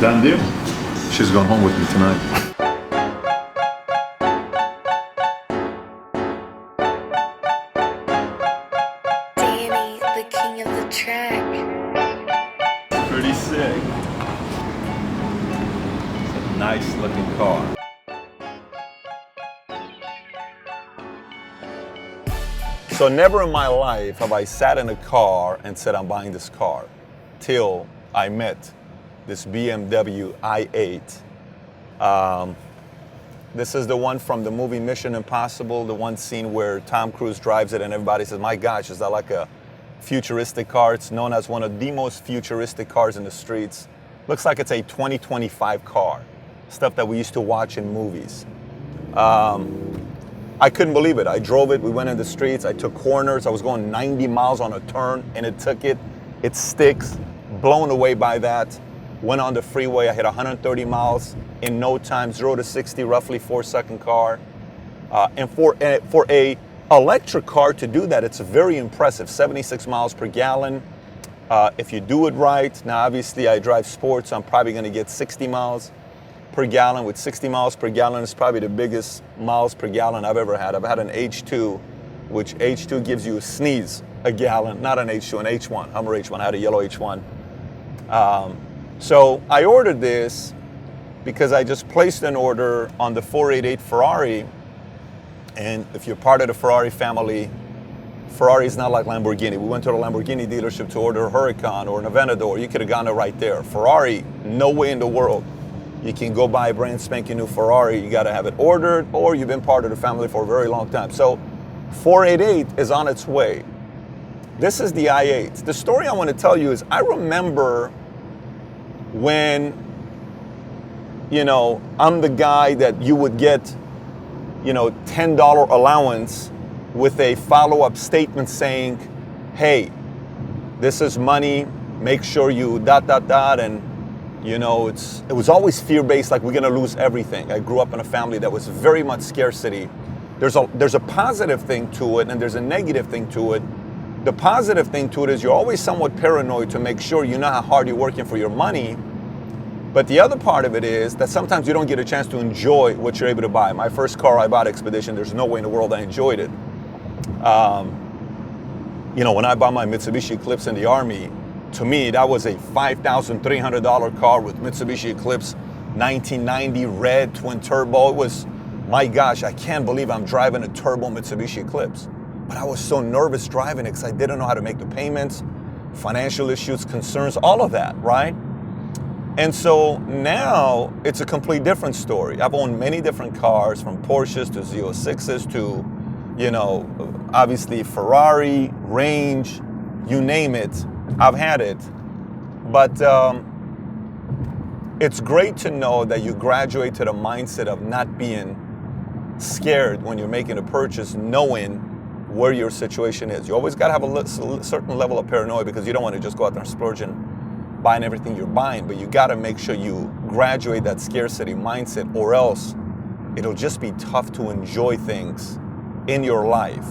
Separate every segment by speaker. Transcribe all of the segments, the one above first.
Speaker 1: Done deal? She's going home with me tonight.
Speaker 2: Danny, the king of the track.
Speaker 1: Pretty sick. It's a nice looking car. So never in my life have I sat in a car and said I'm buying this car till I met this BMW i8. This is the one from the movie Mission Impossible, the one scene where Tom Cruise drives it and everybody says, my gosh, is that like a futuristic car? It's known as one of the most futuristic cars in the streets. Looks like it's a 2025 car, stuff that we used to watch in movies. I couldn't believe it. I drove it, we went in the streets, I took corners, I was going 90 miles on a turn and it took it. It sticks, blown away by that. Went on the freeway, I hit 130 miles in no time, 0 to 60, roughly 4-second car. And for a electric car to do that, it's very impressive, 76 miles per gallon. If you do it right, now obviously I drive sports, so I'm probably gonna get 60 miles per gallon. With 60 miles per gallon, it's probably the biggest miles per gallon I've ever had. I've had an H2, which H2 gives you a sneeze a gallon, not an H2, an H1, Hummer H1, I had a yellow H1. So I ordered this because I just placed an order on the 488 Ferrari. And if you're part of the Ferrari family, Ferrari is not like Lamborghini. We went to the Lamborghini dealership to order a Huracan or an Aventador. You could have gotten it right there. Ferrari, no way in the world you can go buy a brand spanking new Ferrari. You got to have it ordered, or you've been part of the family for a very long time. So 488 is on its way. This is the i8. The story I want to tell you is I remember when, I'm the guy that you would get, $10 allowance with a follow-up statement saying, hey, this is money, make sure you ... and it was always fear-based, like we're gonna lose everything. I grew up in a family that was very much scarcity. There's a positive thing to it and there's a negative thing to it. The positive thing to it is you're always somewhat paranoid to make sure you know how hard you're working for your money. But the other part of it is that sometimes you don't get a chance to enjoy what you're able to buy. My first car I bought, Expedition, there's no way in the world I enjoyed it. When I bought my Mitsubishi Eclipse in the Army, to me, that was a $5,300 car with Mitsubishi Eclipse 1990 red twin turbo. It was, my gosh, I can't believe I'm driving a turbo Mitsubishi Eclipse. But I was so nervous driving it because I didn't know how to make the payments, financial issues, concerns, all of that, right? And so now it's a complete different story. I've owned many different cars, from Porsches to Z06s to, obviously Ferrari, Range, you name it, I've had it. But it's great to know that you graduate to the mindset of not being scared when you're making a purchase, knowing where your situation is. You always got to have a certain level of paranoia because you don't want to just go out there and splurge and buying everything you're buying, but you got to make sure you graduate that scarcity mindset, or else it'll just be tough to enjoy things in your life.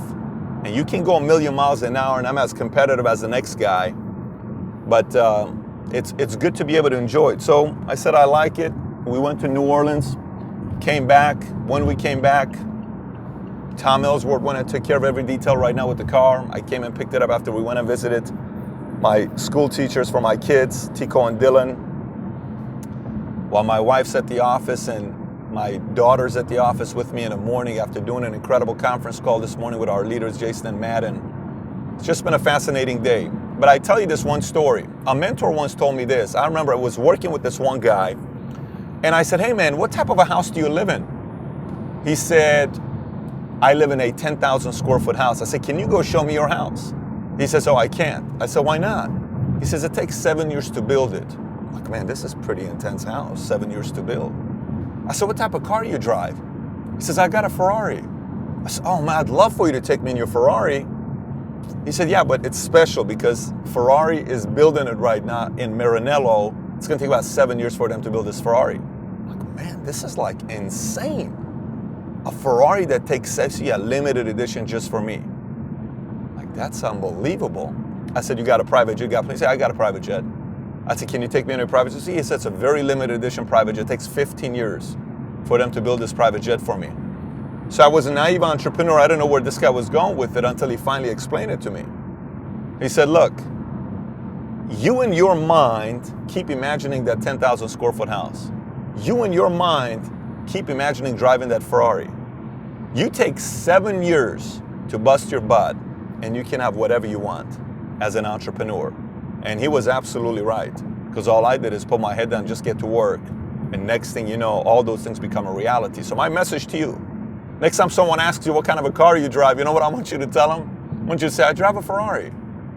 Speaker 1: And you can go 1,000,000 miles an hour, and I'm as competitive as the next guy, but it's good to be able to enjoy it. So I said I like it. We went to New Orleans, came back. When we came back, Tom Ellsworth went and took care of every detail right now with the car. I came and picked it up after we went and visited my school teachers for my kids, Tico and Dylan, while my wife's at the office and my daughter's at the office with me in the morning after doing an incredible conference call this morning with our leaders, Jason and Matt, and it's just been a fascinating day. But I tell you this one story. A mentor once told me this. I remember I was working with this one guy, and I said, hey man, what type of a house do you live in? He said, I live in a 10,000 square foot house. I said, can you go show me your house? He says, oh, I can't. I said, why not? He says, it takes 7 years to build it. I'm like, man, this is a pretty intense house, 7 years to build. I said, what type of car do you drive? He says, I got a Ferrari. I said, oh man, I'd love for you to take me in your Ferrari. He said, yeah, but it's special because Ferrari is building it right now in Maranello. It's gonna take about 7 years for them to build this Ferrari. I'm like, man, this is like insane. A Ferrari that takes a limited edition just for me. Like, that's unbelievable. I said, you got a private jet? He said, I got a private jet. I said, can you take me on a private jet? He said, it's a very limited edition private jet. It takes 15 years for them to build this private jet for me. So I was a naive entrepreneur. I didn't know where this guy was going with it until he finally explained it to me. He said, look, you in your mind keep imagining that 10,000 square foot house. You in your mind keep imagining driving that Ferrari. You take 7 years to bust your butt and you can have whatever you want as an entrepreneur. And he was absolutely right, because all I did is put my head down, just get to work. And next thing you know, all those things become a reality. So my message to you, next time someone asks you what kind of a car you drive, you know what I want you to tell them? I want you to say, I drive a Ferrari.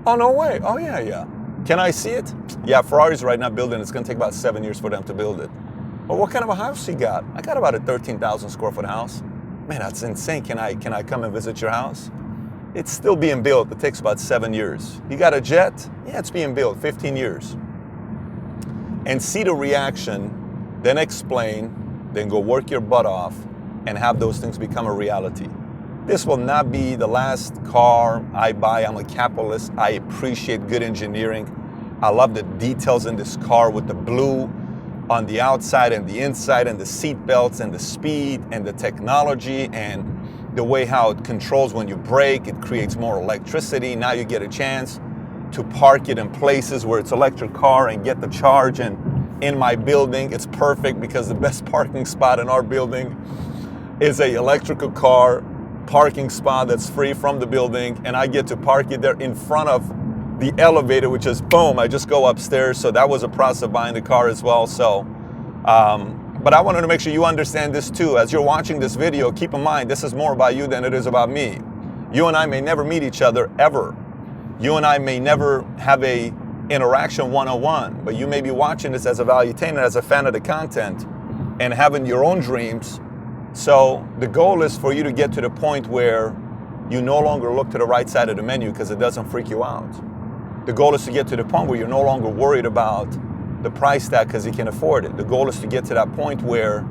Speaker 1: Oh, no way. Oh, yeah. Can I see it? Yeah, Ferrari's right now building. It's going to take about 7 years for them to build it. Well, what kind of a house you got? I got about a 13,000 square foot house. Man, that's insane. Can I come and visit your house? It's still being built. It takes about 7 years. You got a jet? Yeah, it's being built, 15 years. And see the reaction, then explain, then go work your butt off and have those things become a reality. This will not be the last car I buy. I'm a capitalist. I appreciate good engineering. I love the details in this car with the blue on the outside and the inside and the seat belts and the speed and the technology and the way how it controls when you brake. It creates more electricity. Now you get a chance to park it in places where it's electric car and get the charge. And in my building, it's perfect because the best parking spot in our building is a electrical car parking spot that's free from the building, and I get to park it there in front of the elevator, which is boom, I just go upstairs. So that was a process of buying the car as well. So but I wanted to make sure you understand this too. As you're watching this video, keep in mind this is more about you than it is about me. You and I may never meet each other ever. You and I may never have a interaction one-on-one, but you may be watching this as a valuetainer, as a fan of the content, and having your own dreams. So the goal is for you to get to the point where you no longer look to the right side of the menu because it doesn't freak you out. The goal is to get to the point where you're no longer worried about the price tag because you can afford it. The goal is to get to that point where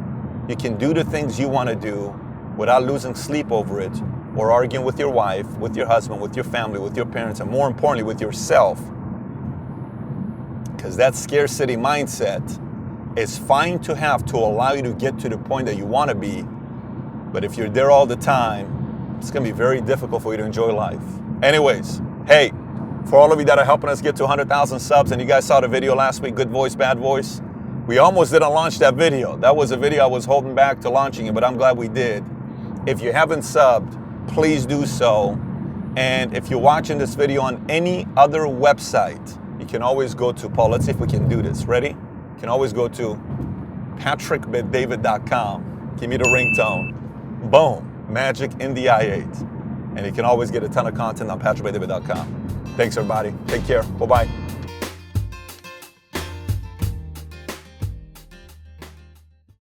Speaker 1: you can do the things you want to do without losing sleep over it or arguing with your wife, with your husband, with your family, with your parents, and more importantly, with yourself. Because that scarcity mindset is fine to have to allow you to get to the point that you want to be. But if you're there all the time, it's going to be very difficult for you to enjoy life. Anyways, hey, for all of you that are helping us get to 100,000 subs, and you guys saw the video last week, Good Voice, Bad Voice, we almost didn't launch that video. That was a video I was holding back to launching it, but I'm glad we did. If you haven't subbed, please do so. And if you're watching this video on any other website, you can always go to, Paul, let's see if we can do this. Ready? You can always go to patrickbetdavid.com. Give me the ringtone. Boom. Magic in the i8. And you can always get a ton of content on patrickbetdavid.com. Thanks, everybody. Take care. Bye-bye.